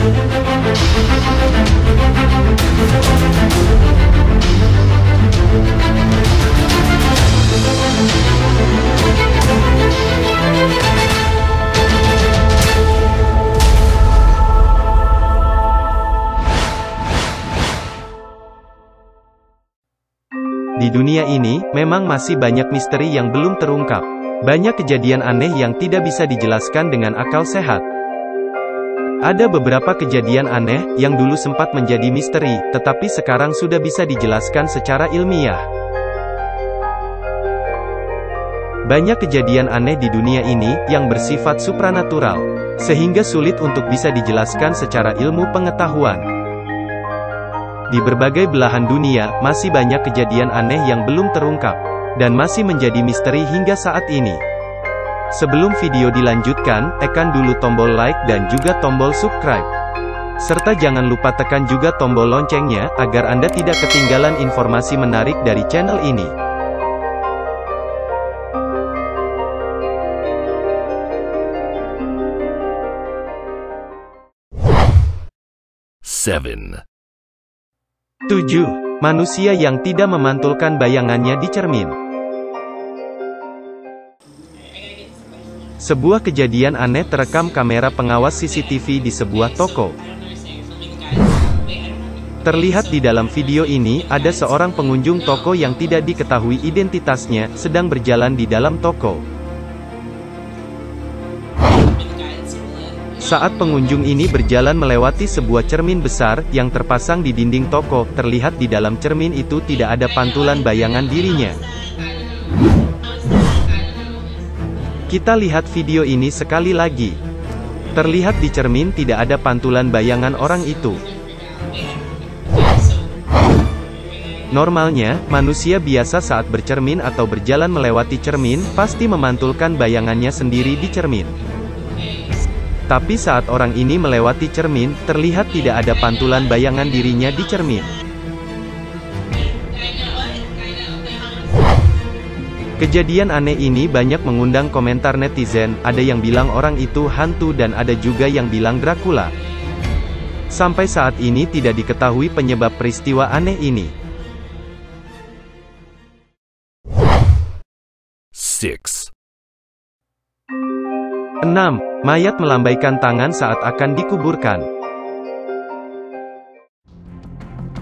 Di dunia ini, memang masih banyak misteri yang belum terungkap. Banyak kejadian aneh yang tidak bisa dijelaskan dengan akal sehat. Ada beberapa kejadian aneh, yang dulu sempat menjadi misteri, tetapi sekarang sudah bisa dijelaskan secara ilmiah. Banyak kejadian aneh di dunia ini, yang bersifat supranatural, sehingga sulit untuk bisa dijelaskan secara ilmu pengetahuan. Di berbagai belahan dunia, masih banyak kejadian aneh yang belum terungkap, dan masih menjadi misteri hingga saat ini. Sebelum video dilanjutkan, tekan dulu tombol like dan juga tombol subscribe. Serta jangan lupa tekan juga tombol loncengnya, agar Anda tidak ketinggalan informasi menarik dari channel ini. Seven. 7. Manusia yang tidak memantulkan bayangannya di cermin. Sebuah kejadian aneh terekam kamera pengawas CCTV di sebuah toko. Terlihat di dalam video ini, ada seorang pengunjung toko yang tidak diketahui identitasnya, sedang berjalan di dalam toko. Saat pengunjung ini berjalan melewati sebuah cermin besar, yang terpasang di dinding toko, terlihat di dalam cermin itu tidak ada pantulan bayangan dirinya. Kita lihat video ini sekali lagi. Terlihat di cermin tidak ada pantulan bayangan orang itu. Normalnya, manusia biasa saat bercermin atau berjalan melewati cermin, pasti memantulkan bayangannya sendiri di cermin. Tapi saat orang ini melewati cermin, terlihat tidak ada pantulan bayangan dirinya di cermin. Kejadian aneh ini banyak mengundang komentar netizen, ada yang bilang orang itu hantu dan ada juga yang bilang Dracula. Sampai saat ini tidak diketahui penyebab peristiwa aneh ini. 6. 6. Mayat melambaikan tangan saat akan dikuburkan.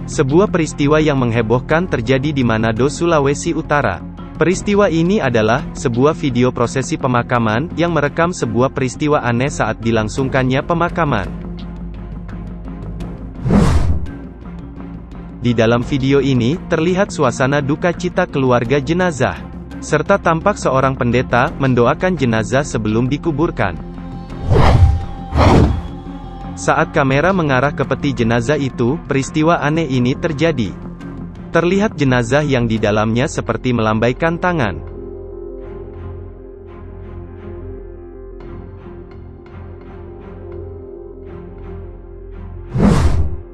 Sebuah peristiwa yang menghebohkan terjadi di Manado, Sulawesi Utara. Peristiwa ini adalah sebuah video prosesi pemakaman yang merekam sebuah peristiwa aneh saat dilangsungkannya pemakaman. Di dalam video ini, terlihat suasana duka cita keluarga jenazah, serta tampak seorang pendeta mendoakan jenazah sebelum dikuburkan. Saat kamera mengarah ke peti jenazah itu, peristiwa aneh ini terjadi. Terlihat jenazah yang di dalamnya seperti melambaikan tangan.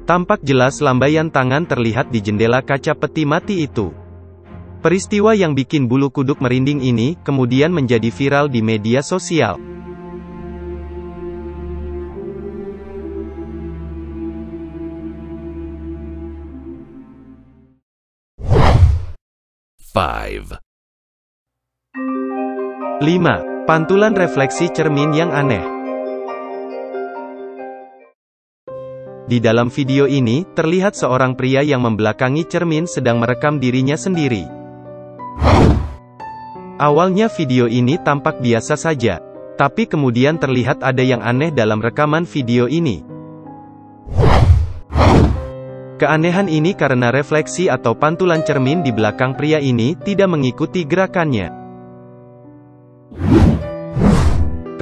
Tampak jelas lambaian tangan terlihat di jendela kaca peti mati itu. Peristiwa yang bikin bulu kuduk merinding ini, kemudian menjadi viral di media sosial. Five. 5. Pantulan refleksi cermin yang aneh. Di dalam video ini, terlihat seorang pria yang membelakangi cermin sedang merekam dirinya sendiri. Awalnya video ini tampak biasa saja, tapi kemudian terlihat ada yang aneh dalam rekaman video ini. Keanehan ini karena refleksi atau pantulan cermin di belakang pria ini tidak mengikuti gerakannya.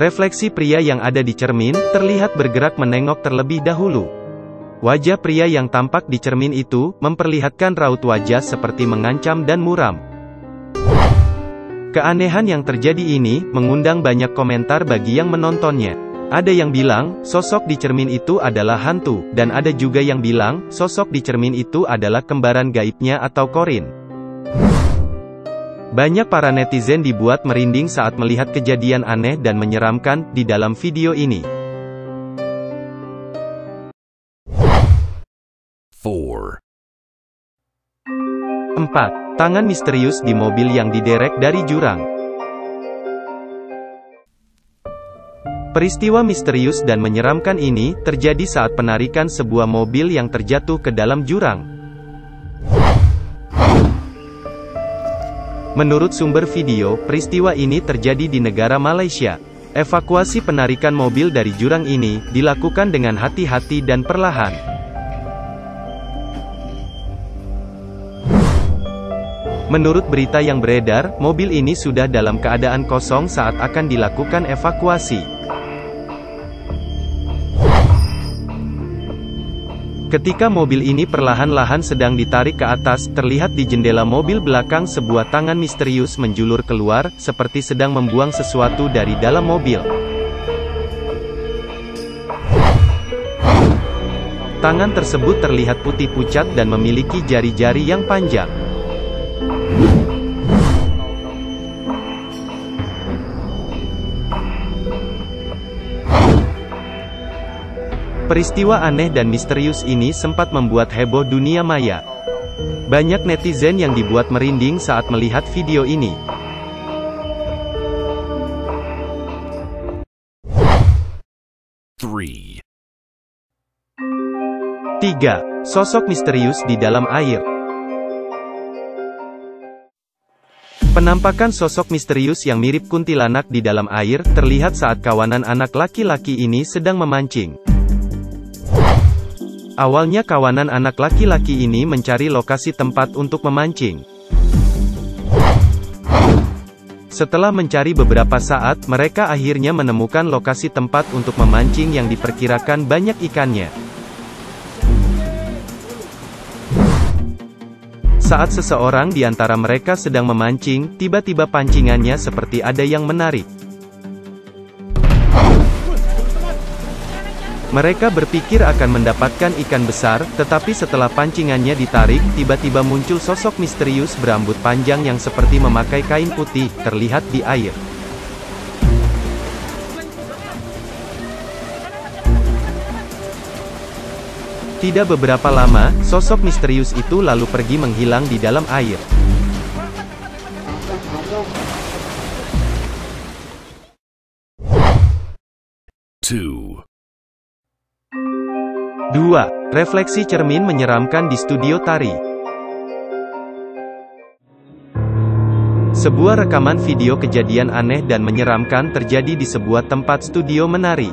Refleksi pria yang ada di cermin terlihat bergerak menengok terlebih dahulu. Wajah pria yang tampak di cermin itu memperlihatkan raut wajah seperti mengancam dan muram. Keanehan yang terjadi ini mengundang banyak komentar bagi yang menontonnya. Ada yang bilang, sosok di cermin itu adalah hantu, dan ada juga yang bilang, sosok di cermin itu adalah kembaran gaibnya atau Corin. Banyak para netizen dibuat merinding saat melihat kejadian aneh dan menyeramkan di dalam video ini. 4. Tangan misterius di mobil yang diderek dari jurang. Peristiwa misterius dan menyeramkan ini terjadi saat penarikan sebuah mobil yang terjatuh ke dalam jurang. Menurut sumber video, peristiwa ini terjadi di negara Malaysia. Evakuasi penarikan mobil dari jurang ini dilakukan dengan hati-hati dan perlahan. Menurut berita yang beredar, mobil ini sudah dalam keadaan kosong saat akan dilakukan evakuasi. Ketika mobil ini perlahan-lahan sedang ditarik ke atas, terlihat di jendela mobil belakang sebuah tangan misterius menjulur keluar, seperti sedang membuang sesuatu dari dalam mobil. Tangan tersebut terlihat putih pucat dan memiliki jari-jari yang panjang. Peristiwa aneh dan misterius ini sempat membuat heboh dunia maya. Banyak netizen yang dibuat merinding saat melihat video ini. Three. 3. Sosok misterius di dalam air. Penampakan sosok misterius yang mirip kuntilanak di dalam air terlihat saat kawanan anak laki-laki ini sedang memancing. Awalnya kawanan anak laki-laki ini mencari lokasi tempat untuk memancing. Setelah mencari beberapa saat, mereka akhirnya menemukan lokasi tempat untuk memancing yang diperkirakan banyak ikannya. Saat seseorang di antara mereka sedang memancing, tiba-tiba pancingannya seperti ada yang menarik. Mereka berpikir akan mendapatkan ikan besar, tetapi setelah pancingannya ditarik, tiba-tiba muncul sosok misterius berambut panjang yang seperti memakai kain putih, terlihat di air. Tidak beberapa lama, sosok misterius itu lalu pergi menghilang di dalam air. Two. 2. Refleksi cermin menyeramkan di studio tari. Sebuah rekaman video kejadian aneh dan menyeramkan terjadi di sebuah tempat studio menari.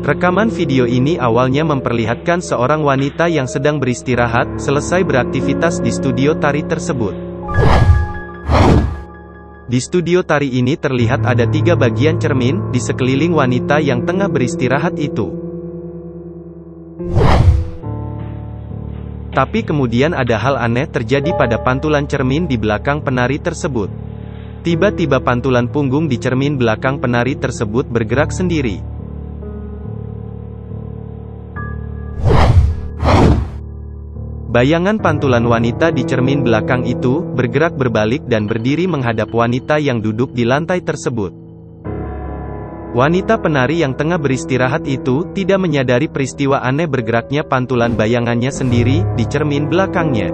Rekaman video ini awalnya memperlihatkan seorang wanita yang sedang beristirahat, selesai beraktivitas di studio tari tersebut. Di studio tari ini terlihat ada 3 bagian cermin, di sekeliling wanita yang tengah beristirahat itu. Tapi kemudian ada hal aneh terjadi pada pantulan cermin di belakang penari tersebut. Tiba-tiba pantulan punggung di cermin belakang penari tersebut bergerak sendiri. Bayangan pantulan wanita di cermin belakang itu, bergerak berbalik dan berdiri menghadap wanita yang duduk di lantai tersebut. Wanita penari yang tengah beristirahat itu, tidak menyadari peristiwa aneh bergeraknya pantulan bayangannya sendiri, di cermin belakangnya.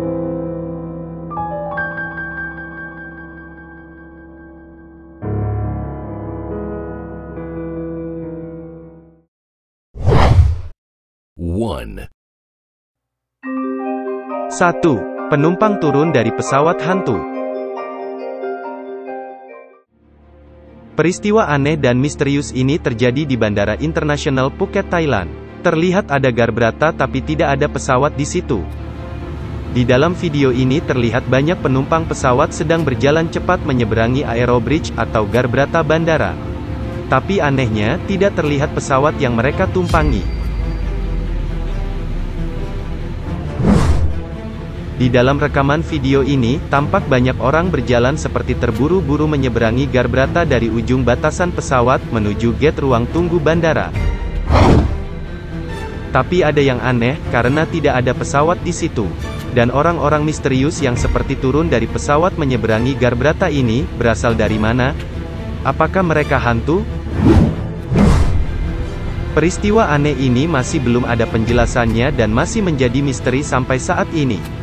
One. 1. Penumpang turun dari pesawat hantu. Peristiwa aneh dan misterius ini terjadi di Bandara Internasional Phuket, Thailand. Terlihat ada Garbrata tapi tidak ada pesawat di situ. Di dalam video ini terlihat banyak penumpang pesawat sedang berjalan cepat menyeberangi aerobridge atau Garbrata bandara. Tapi anehnya, tidak terlihat pesawat yang mereka tumpangi. Di dalam rekaman video ini, tampak banyak orang berjalan seperti terburu-buru menyeberangi Garbrata dari ujung batasan pesawat, menuju gate ruang tunggu bandara. Tapi ada yang aneh, karena tidak ada pesawat di situ. Dan orang-orang misterius yang seperti turun dari pesawat menyeberangi Garbrata ini, berasal dari mana? Apakah mereka hantu? Peristiwa aneh ini masih belum ada penjelasannya dan masih menjadi misteri sampai saat ini.